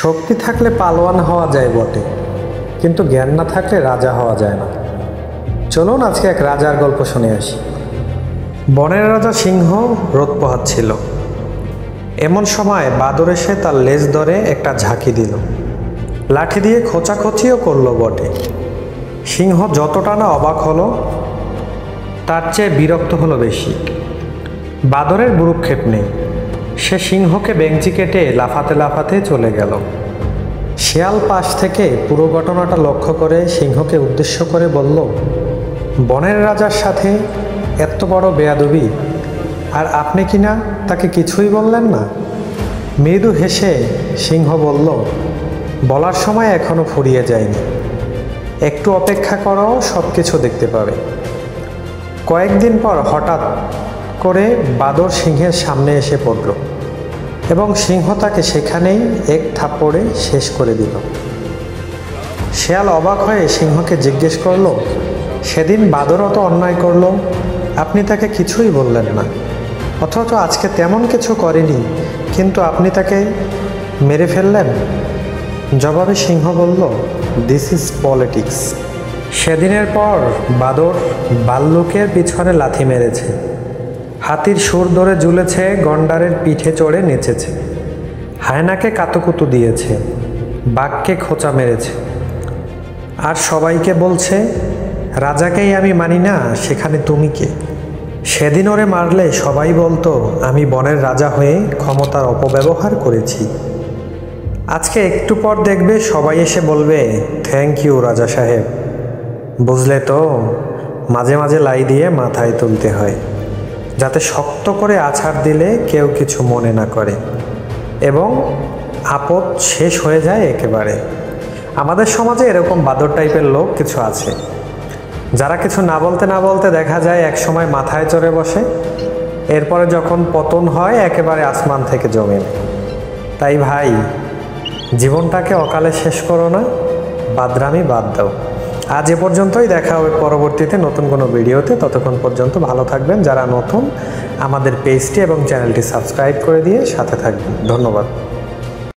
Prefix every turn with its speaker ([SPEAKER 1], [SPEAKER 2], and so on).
[SPEAKER 1] শক্তি থাকলে পালোয়ান হওয়া যায় বটে, কিন্তু জ্ঞান না থাকলে রাজা হওয়া যায় না। চলুন আজকে এক রাজার গল্প শুনে আসি। বনের রাজা সিংহ রোদ পোহাচ্ছিল। এমন সময় বাদর এসে তার লেজ ধরে একটা ঝাঁকি দিল, লাঠি দিয়ে খোঁচাখচিও করলো বটে। সিংহ যতটা না অবাক হলো, তার চেয়ে বিরক্ত হলো বেশি। বাদরের ভ্রুক্ষেপ নেই, সে সিংহকে বেঞ্চি কেটে লাফাতে লাফাতে চলে গেল। শিয়াল পাশ থেকে পুরো ঘটনাটা লক্ষ্য করে সিংহকে উদ্দেশ্য করে বলল, বনের রাজার সাথে এত বড় বেয়াদবি, আর আপনি কিনা তাকে কিছুই বললেন না। মৃদু হেসে সিংহ বলল, বলার সময় এখনো ফুরিয়ে যায়নি, একটু অপেক্ষা করো, সব কিছু দেখতে পাবে। কয়েকদিন পর হঠাৎ করে বাদর সিংহের সামনে এসে পড়ল এবং সিংহ তাকে সেখানেই এক থাপ্পড়ে শেষ করে দিল। শিয়াল অবাক হয়ে সিংহকে জিজ্ঞেস করলো, সেদিন বাদর অত অন্যায় করলো, আপনি তাকে কিছুই বললেন না, অথচ আজকে তেমন কিছু করেনি, কিন্তু আপনি তাকে মেরে ফেললেন। জবাবে সিংহ বলল, দিস ইজ পলিটিক্স। সেদিনের পর বাদর ভাল্লুকের পিছনে লাথি মেরেছে, হাতির সুর ধরে ঝুলেছে, গন্ডারের পিঠে চড়ে নেচেছে, হায়নাকে কাতুকুতু দিয়েছে, বাঘকে খোঁচা মেরেছে, আর সবাইকে বলছে, রাজাকেই আমি মানি না, সেখানে তুমি কে? সেদিন ওরে মারলে সবাই বলতো আমি বনের রাজা হয়ে ক্ষমতার অপব্যবহার করেছি। আজকে একটু পর দেখবে সবাই এসে বলবে, থ্যাংক ইউ রাজা সাহেব। বুঝলে তো, মাঝে মাঝে লাই দিয়ে মাথায় তুলতে হয়, যাতে শক্ত করে আছাড় দিলে কেউ কিছু মনে না করে এবং আপদ শেষ হয়ে যায় একেবারে। আমাদের সমাজে এরকম বাদর টাইপের লোক কিছু আছে, যারা কিছু না বলতে দেখা যায় একসময় মাথায় চড়ে বসে, এরপরে যখন পতন হয় একেবারে আসমান থেকে জমে। তাই ভাই, জীবনটাকে অকালে শেষ করো না, বাদরামি বাদ দাও। আজ এ পর্যন্তই, দেখা হবে পরবর্তীতে নতুন কোনো ভিডিওতে। ততক্ষণ পর্যন্ত ভালো থাকবেন। যারা নতুন, আমাদের পেজটি এবং চ্যানেলটি সাবস্ক্রাইব করে দিয়ে সাথে থাকবেন। ধন্যবাদ।